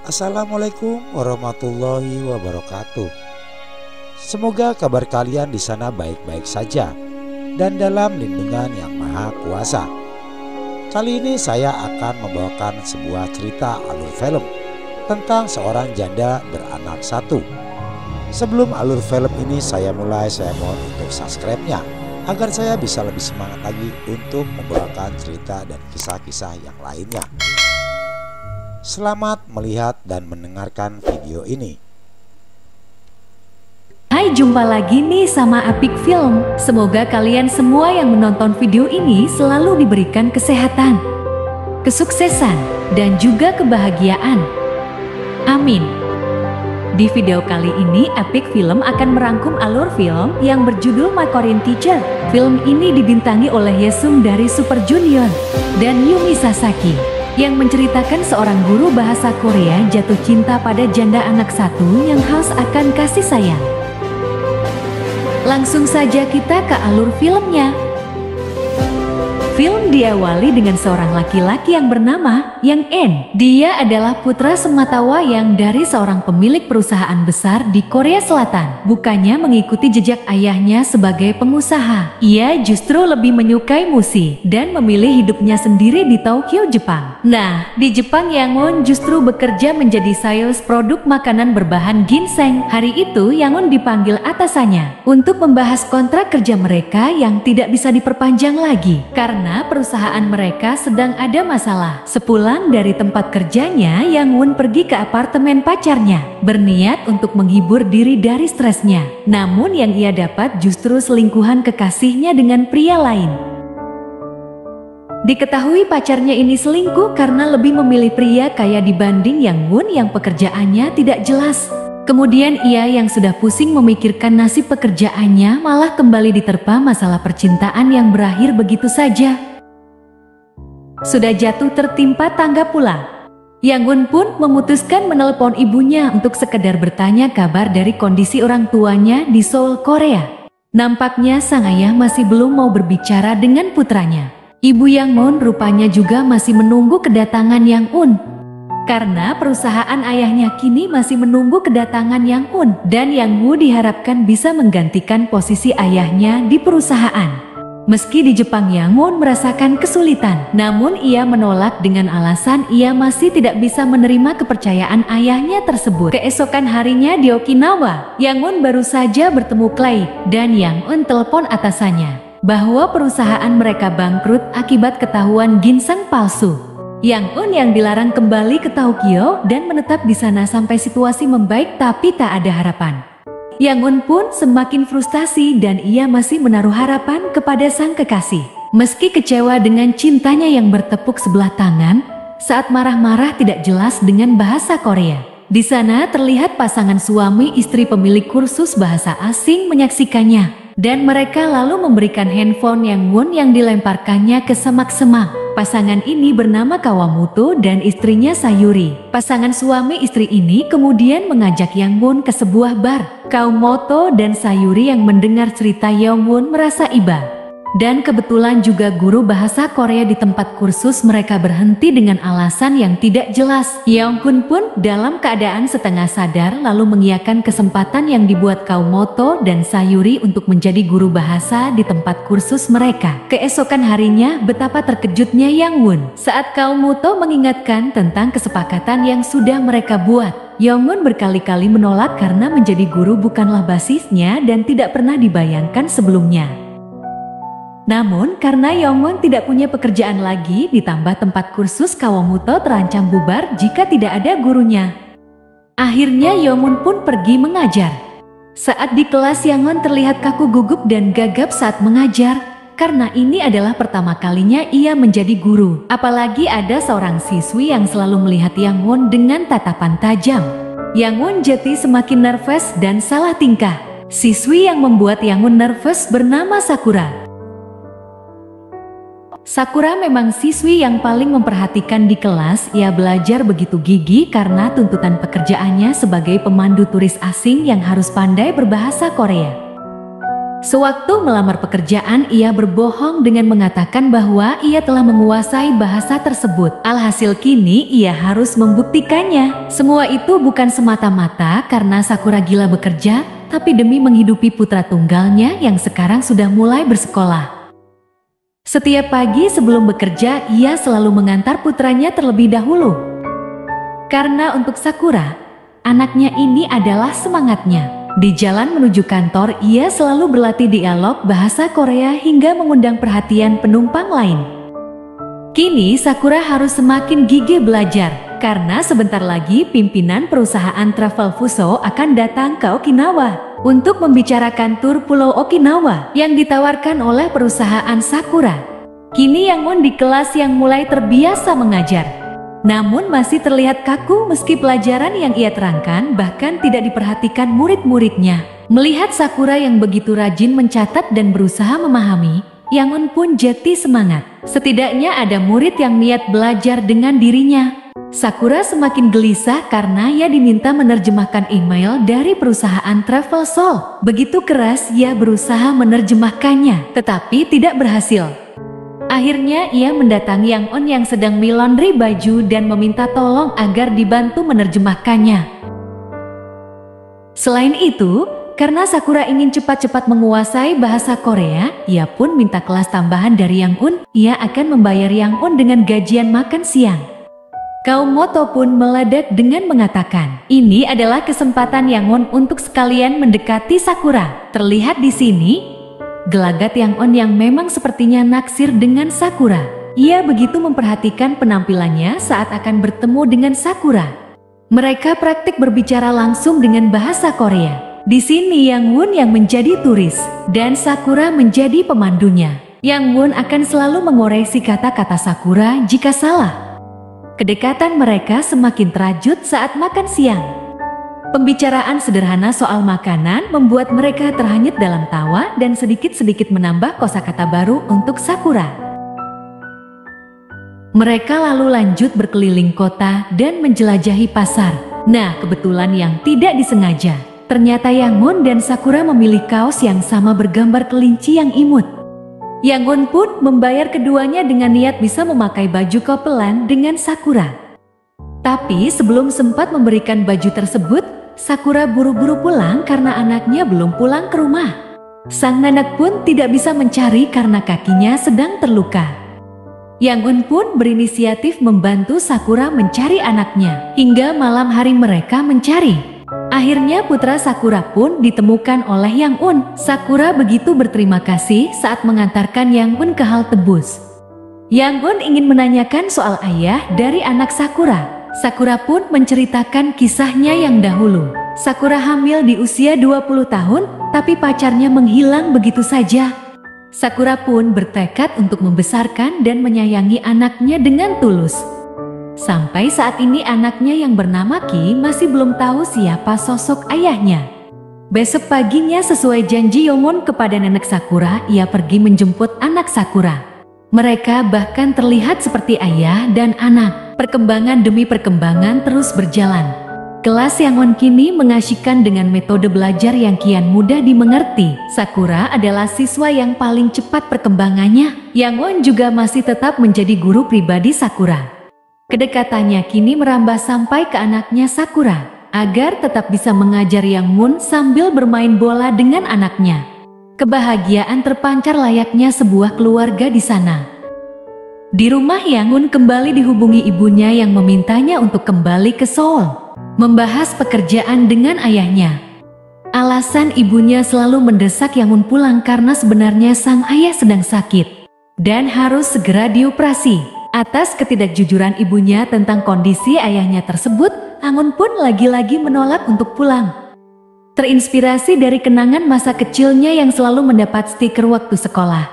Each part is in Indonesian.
Assalamualaikum warahmatullahi wabarakatuh. Semoga kabar kalian di sana baik-baik saja dan dalam lindungan yang maha kuasa. Kali ini saya akan membawakan sebuah cerita alur film tentang seorang janda beranak satu. Sebelum alur film ini saya mulai, saya mohon untuk subscribe-nya agar saya bisa lebih semangat lagi untuk membawakan cerita dan kisah-kisah yang lainnya. Selamat melihat dan mendengarkan video ini. Hai, jumpa lagi nih sama Apik Film. Semoga kalian semua yang menonton video ini selalu diberikan kesehatan, kesuksesan, dan juga kebahagiaan. Amin. Di video kali ini Apik Film akan merangkum alur film yang berjudul My Korean Teacher. Film ini dibintangi oleh Yesung dari Super Junior dan Yumi Sasaki, yang menceritakan seorang guru bahasa Korea jatuh cinta pada janda anak satu yang haus akan kasih sayang. Langsung saja kita ke alur filmnya. Film diawali dengan seorang laki-laki yang bernama Yang En. Dia adalah putra sematawayang dari seorang pemilik perusahaan besar di Korea Selatan. Bukannya mengikuti jejak ayahnya sebagai pengusaha, ia justru lebih menyukai musik dan memilih hidupnya sendiri di Tokyo, Jepang. Nah, di Jepang Yangun justru bekerja menjadi sales produk makanan berbahan ginseng. Hari itu Yangun dipanggil atasannya untuk membahas kontrak kerja mereka yang tidak bisa diperpanjang lagi karena perusahaan mereka sedang ada masalah. Sepulang dari tempat kerjanya, Yang Won pergi ke apartemen pacarnya, berniat untuk menghibur diri dari stresnya. Namun yang ia dapat justru selingkuhan kekasihnya dengan pria lain. Diketahui pacarnya ini selingkuh karena lebih memilih pria kaya dibanding Yang Won yang pekerjaannya tidak jelas. Kemudian ia yang sudah pusing memikirkan nasib pekerjaannya malah kembali diterpa masalah percintaan yang berakhir begitu saja. Sudah jatuh tertimpa tangga pula. Yang Won pun memutuskan menelpon ibunya untuk sekedar bertanya kabar dari kondisi orang tuanya di Seoul, Korea. Nampaknya sang ayah masih belum mau berbicara dengan putranya. Ibu Yang Won rupanya juga masih menunggu kedatangan Yang Won. Karena perusahaan ayahnya kini masih menunggu kedatangan Yang Won, dan Yang Woo diharapkan bisa menggantikan posisi ayahnya di perusahaan. Meski di Jepang Yang Won merasakan kesulitan, namun ia menolak dengan alasan ia masih tidak bisa menerima kepercayaan ayahnya tersebut. Keesokan harinya di Okinawa, Yang Won baru saja bertemu Clay, dan Yang Won telepon atasannya bahwa perusahaan mereka bangkrut akibat ketahuan ginseng palsu. Yang Won yang dilarang kembali ke Tokyo dan menetap di sana sampai situasi membaik, tapi tak ada harapan. Yang Won pun semakin frustasi dan ia masih menaruh harapan kepada sang kekasih. Meski kecewa dengan cintanya yang bertepuk sebelah tangan saat marah-marah tidak jelas dengan bahasa Korea. Di sana terlihat pasangan suami istri pemilik kursus bahasa asing menyaksikannya, dan mereka lalu memberikan handphone Yang Won yang dilemparkannya ke semak-semak. Pasangan ini bernama Kawamoto dan istrinya Sayuri. Pasangan suami istri ini kemudian mengajak Yang Won ke sebuah bar. Kawamoto dan Sayuri yang mendengar cerita Yang Won merasa iba. Dan kebetulan juga guru bahasa Korea di tempat kursus mereka berhenti dengan alasan yang tidak jelas. Yang Won pun dalam keadaan setengah sadar lalu mengiyakan kesempatan yang dibuat Kawamoto dan Sayuri untuk menjadi guru bahasa di tempat kursus mereka. Keesokan harinya betapa terkejutnya Yang Won saat Kawamoto mengingatkan tentang kesepakatan yang sudah mereka buat. Yang Won berkali-kali menolak karena menjadi guru bukanlah basisnya dan tidak pernah dibayangkan sebelumnya. Namun karena Yang Won tidak punya pekerjaan lagi, ditambah tempat kursus Kawamoto terancam bubar jika tidak ada gurunya, akhirnya Yang Won pun pergi mengajar. Saat di kelas Yang Won terlihat kaku gugup dan gagap saat mengajar, karena ini adalah pertama kalinya ia menjadi guru. Apalagi ada seorang siswi yang selalu melihat Yang Won dengan tatapan tajam. Yang Won jadi semakin nervous dan salah tingkah. Siswi yang membuat Yang Won nervous bernama Sakura. Sakura memang siswi yang paling memperhatikan di kelas. Ia belajar begitu gigih karena tuntutan pekerjaannya sebagai pemandu turis asing yang harus pandai berbahasa Korea. Sewaktu melamar pekerjaan, ia berbohong dengan mengatakan bahwa ia telah menguasai bahasa tersebut. Alhasil kini ia harus membuktikannya. Semua itu bukan semata-mata karena Sakura gila bekerja, tapi demi menghidupi putra tunggalnya yang sekarang sudah mulai bersekolah. Setiap pagi sebelum bekerja, ia selalu mengantar putranya terlebih dahulu. Karena untuk Sakura, anaknya ini adalah semangatnya. Di jalan menuju kantor, ia selalu berlatih dialog bahasa Korea hingga mengundang perhatian penumpang lain. Kini Sakura harus semakin gigih belajar, karena sebentar lagi pimpinan perusahaan Travel Fuso akan datang ke Okinawa untuk membicarakan tur Pulau Okinawa yang ditawarkan oleh perusahaan Sakura. Kini Yangon di kelas yang mulai terbiasa mengajar, namun masih terlihat kaku meski pelajaran yang ia terangkan bahkan tidak diperhatikan murid-muridnya. Melihat Sakura yang begitu rajin mencatat dan berusaha memahami, Yangon pun jatuh semangat. Setidaknya ada murid yang niat belajar dengan dirinya. Sakura semakin gelisah karena ia diminta menerjemahkan email dari perusahaan Travel Sol. Begitu keras ia berusaha menerjemahkannya, tetapi tidak berhasil. Akhirnya ia mendatangi Yang On yang sedang melaundry baju dan meminta tolong agar dibantu menerjemahkannya. Selain itu, karena Sakura ingin cepat-cepat menguasai bahasa Korea, ia pun minta kelas tambahan dari Yang Un. Ia akan membayar Yang Un dengan gajian makan siang. Kaum Moto pun meledak dengan mengatakan, ini adalah kesempatan Yang On untuk sekalian mendekati Sakura. Terlihat di sini gelagat Yang On yang memang sepertinya naksir dengan Sakura. Ia begitu memperhatikan penampilannya saat akan bertemu dengan Sakura. Mereka praktik berbicara langsung dengan bahasa Korea. Di sini Yang Won yang menjadi turis dan Sakura menjadi pemandunya. Yang Won akan selalu mengoreksi kata-kata Sakura jika salah. Kedekatan mereka semakin terajut saat makan siang. Pembicaraan sederhana soal makanan membuat mereka terhanyut dalam tawa dan sedikit-sedikit menambah kosakata baru untuk Sakura. Mereka lalu lanjut berkeliling kota dan menjelajahi pasar. Nah, kebetulan yang tidak disengaja, ternyata Yang Won dan Sakura memilih kaos yang sama bergambar kelinci yang imut. Yang Won pun membayar keduanya dengan niat bisa memakai baju kopelan dengan Sakura. Tapi sebelum sempat memberikan baju tersebut, Sakura buru-buru pulang karena anaknya belum pulang ke rumah. Sang nenek pun tidak bisa mencari karena kakinya sedang terluka. Yang Un pun berinisiatif membantu Sakura mencari anaknya. Hingga malam hari mereka mencari. Akhirnya putra Sakura pun ditemukan oleh Yang Un. Sakura begitu berterima kasih saat mengantarkan Yang Un ke halte bus. Yang Un ingin menanyakan soal ayah dari anak Sakura. Sakura pun menceritakan kisahnya yang dahulu. Sakura hamil di usia 20 tahun, tapi pacarnya menghilang begitu saja. Sakura pun bertekad untuk membesarkan dan menyayangi anaknya dengan tulus. Sampai saat ini anaknya yang bernama Ki masih belum tahu siapa sosok ayahnya. Besok paginya sesuai janji Yongwon kepada nenek Sakura, ia pergi menjemput anak Sakura. Mereka bahkan terlihat seperti ayah dan anak. Perkembangan demi perkembangan terus berjalan. Kelas Yang On kini mengasyikkan dengan metode belajar yang kian mudah dimengerti. Sakura adalah siswa yang paling cepat perkembangannya. Yang On juga masih tetap menjadi guru pribadi Sakura. Kedekatannya kini merambah sampai ke anaknya Sakura, agar tetap bisa mengajar Yang Moon sambil bermain bola dengan anaknya. Kebahagiaan terpancar layaknya sebuah keluarga di sana. Di rumah Yang Un kembali dihubungi ibunya yang memintanya untuk kembali ke Seoul, membahas pekerjaan dengan ayahnya. Alasan ibunya selalu mendesak Yang Un pulang karena sebenarnya sang ayah sedang sakit dan harus segera dioperasi. Atas ketidakjujuran ibunya tentang kondisi ayahnya tersebut, Yang Un pun lagi-lagi menolak untuk pulang. Terinspirasi dari kenangan masa kecilnya yang selalu mendapat stiker waktu sekolah,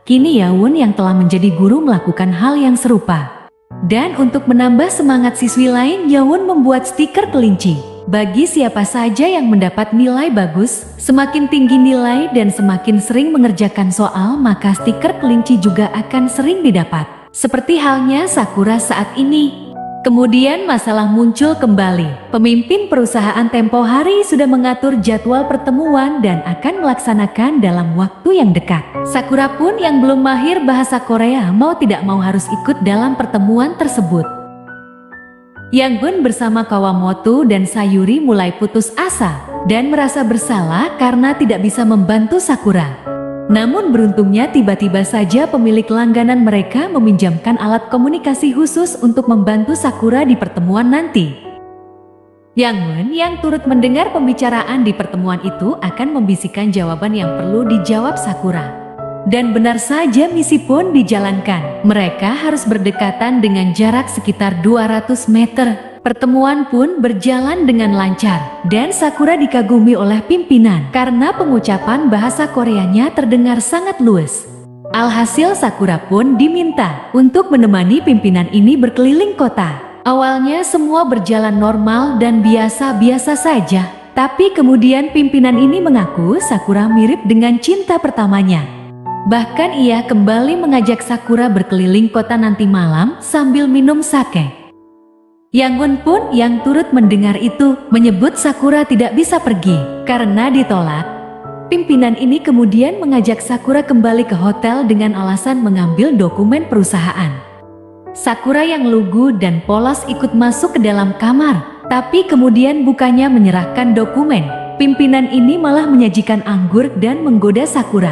kini Yawun yang telah menjadi guru melakukan hal yang serupa. Dan untuk menambah semangat siswi lain, Yawun membuat stiker kelinci. Bagi siapa saja yang mendapat nilai bagus, semakin tinggi nilai dan semakin sering mengerjakan soal, maka stiker kelinci juga akan sering didapat. Seperti halnya Sakura saat ini. Kemudian masalah muncul kembali. Pemimpin perusahaan tempo hari sudah mengatur jadwal pertemuan dan akan melaksanakan dalam waktu yang dekat. Sakura pun yang belum mahir bahasa Korea mau tidak mau harus ikut dalam pertemuan tersebut. Yanggun bersama Kawamoto dan Sayuri mulai putus asa dan merasa bersalah karena tidak bisa membantu Sakura. Namun beruntungnya tiba-tiba saja pemilik langganan mereka meminjamkan alat komunikasi khusus untuk membantu Sakura di pertemuan nanti. Yanggun yang turut mendengar pembicaraan di pertemuan itu akan membisikkan jawaban yang perlu dijawab Sakura. Dan benar saja misi pun dijalankan. Mereka harus berdekatan dengan jarak sekitar 200 meter. Pertemuan pun berjalan dengan lancar dan Sakura dikagumi oleh pimpinan karena pengucapan bahasa Koreanya terdengar sangat luwes. Alhasil Sakura pun diminta untuk menemani pimpinan ini berkeliling kota. Awalnya semua berjalan normal dan biasa-biasa saja, tapi kemudian pimpinan ini mengaku Sakura mirip dengan cinta pertamanya. Bahkan ia kembali mengajak Sakura berkeliling kota nanti malam sambil minum sake. Yanggun pun yang turut mendengar itu menyebut Sakura tidak bisa pergi karena ditolak. Pimpinan ini kemudian mengajak Sakura kembali ke hotel dengan alasan mengambil dokumen perusahaan. Sakura yang lugu dan polos ikut masuk ke dalam kamar, tapi kemudian bukannya menyerahkan dokumen. Pimpinan ini malah menyajikan anggur dan menggoda Sakura.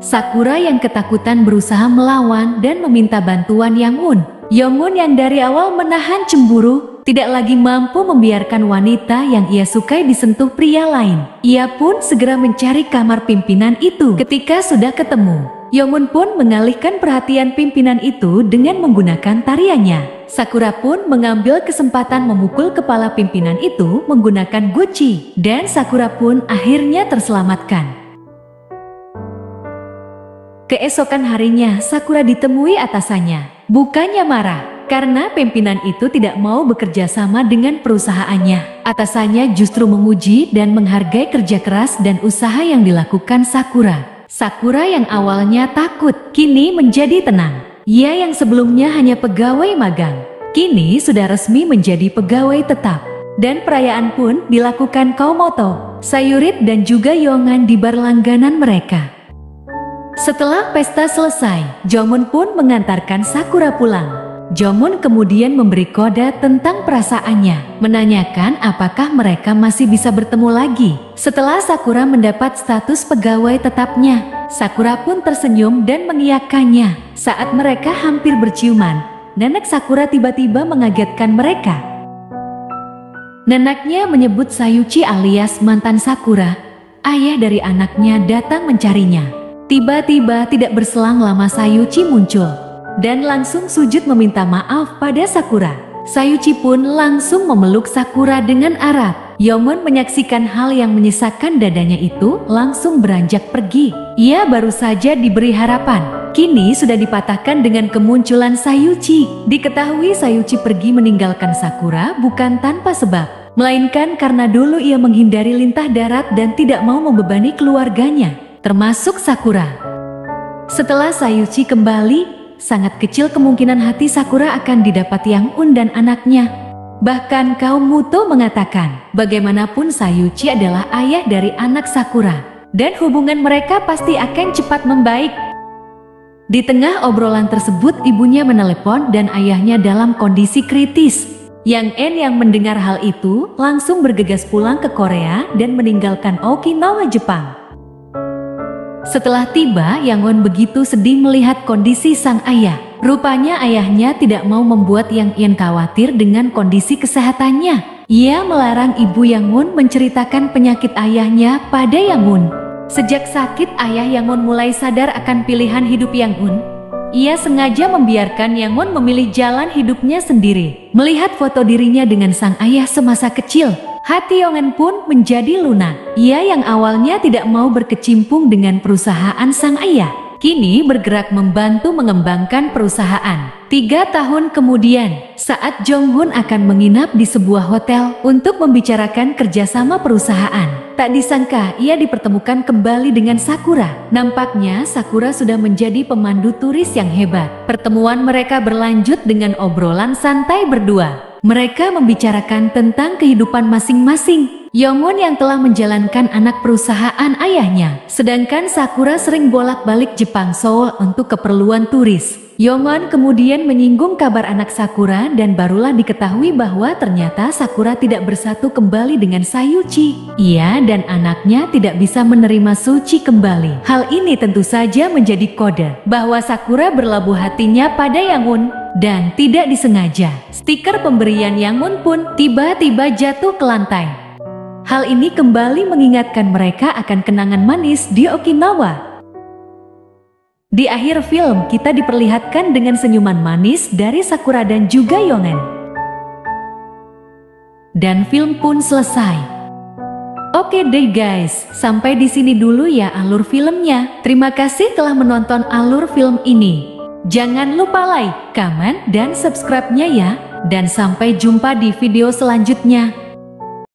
Sakura yang ketakutan berusaha melawan dan meminta bantuan Yanggun. Yongun yang dari awal menahan cemburu, tidak lagi mampu membiarkan wanita yang ia sukai disentuh pria lain. Ia pun segera mencari kamar pimpinan itu. Ketika sudah ketemu, Yongun pun mengalihkan perhatian pimpinan itu dengan menggunakan tariannya. Sakura pun mengambil kesempatan memukul kepala pimpinan itu menggunakan guci, dan Sakura pun akhirnya terselamatkan. Keesokan harinya Sakura ditemui atasannya. Bukannya marah, karena pimpinan itu tidak mau bekerja sama dengan perusahaannya. Atasannya justru memuji dan menghargai kerja keras dan usaha yang dilakukan Sakura. Sakura yang awalnya takut, kini menjadi tenang. Ia yang sebelumnya hanya pegawai magang, kini sudah resmi menjadi pegawai tetap. Dan perayaan pun dilakukan Kawamoto, Sayuri dan juga Yongan di bar langganan mereka. Setelah pesta selesai, Jongmun pun mengantarkan Sakura pulang. Jongmun kemudian memberi kode tentang perasaannya, menanyakan apakah mereka masih bisa bertemu lagi. Setelah Sakura mendapat status pegawai tetapnya, Sakura pun tersenyum dan mengiyakannya. Saat mereka hampir berciuman, nenek Sakura tiba-tiba mengagetkan mereka. Neneknya menyebut Sayuchi alias mantan Sakura, ayah dari anaknya datang mencarinya. Tiba-tiba tidak berselang lama Sayuchi muncul dan langsung sujud meminta maaf pada Sakura. Sayuchi pun langsung memeluk Sakura dengan erat. Yongmun menyaksikan hal yang menyesakkan dadanya itu langsung beranjak pergi. Ia baru saja diberi harapan, kini sudah dipatahkan dengan kemunculan Sayuchi. Diketahui Sayuchi pergi meninggalkan Sakura bukan tanpa sebab, melainkan karena dulu ia menghindari lintah darat dan tidak mau membebani keluarganya, termasuk Sakura. Setelah Sayuchi kembali, sangat kecil kemungkinan hati Sakura akan didapat Yanggun dan anaknya. Bahkan kaum Muto mengatakan, bagaimanapun Sayuchi adalah ayah dari anak Sakura, dan hubungan mereka pasti akan cepat membaik. Di tengah obrolan tersebut, ibunya menelepon dan ayahnya dalam kondisi kritis. Yang En yang mendengar hal itu langsung bergegas pulang ke Korea dan meninggalkan Okinawa, Jepang. Setelah tiba, Yangwon begitu sedih melihat kondisi sang ayah. Rupanya ayahnya tidak mau membuat Yang En khawatir dengan kondisi kesehatannya. Ia melarang ibu Yangwon menceritakan penyakit ayahnya pada Yangwon. Sejak sakit, ayah Yangwon mulai sadar akan pilihan hidup Yangwon. Ia sengaja membiarkan Yangwon memilih jalan hidupnya sendiri. Melihat foto dirinya dengan sang ayah semasa kecil, hati Yongan pun menjadi lunak. Ia yang awalnya tidak mau berkecimpung dengan perusahaan sang ayah, kini bergerak membantu mengembangkan perusahaan. 3 tahun kemudian, saat Jong-hun akan menginap di sebuah hotel untuk membicarakan kerjasama perusahaan, tak disangka ia dipertemukan kembali dengan Sakura. Nampaknya Sakura sudah menjadi pemandu turis yang hebat. Pertemuan mereka berlanjut dengan obrolan santai berdua. Mereka membicarakan tentang kehidupan masing-masing. Yongun yang telah menjalankan anak perusahaan ayahnya, sedangkan Sakura sering bolak-balik Jepang Seoul untuk keperluan turis. Yongun kemudian menyinggung kabar anak Sakura dan barulah diketahui bahwa ternyata Sakura tidak bersatu kembali dengan Sayuchi. Ia dan anaknya tidak bisa menerima Suci kembali. Hal ini tentu saja menjadi kode bahwa Sakura berlabuh hatinya pada Yangun. Dan tidak disengaja, stiker pemberian Yangun pun tiba-tiba jatuh ke lantai. Hal ini kembali mengingatkan mereka akan kenangan manis di Okinawa. Di akhir film kita diperlihatkan dengan senyuman manis dari Sakura dan juga Yongen. Dan film pun selesai. Oke deh guys, sampai di sini dulu ya alur filmnya. Terima kasih telah menonton alur film ini. Jangan lupa like, comment, dan subscribe-nya ya. Dan sampai jumpa di video selanjutnya.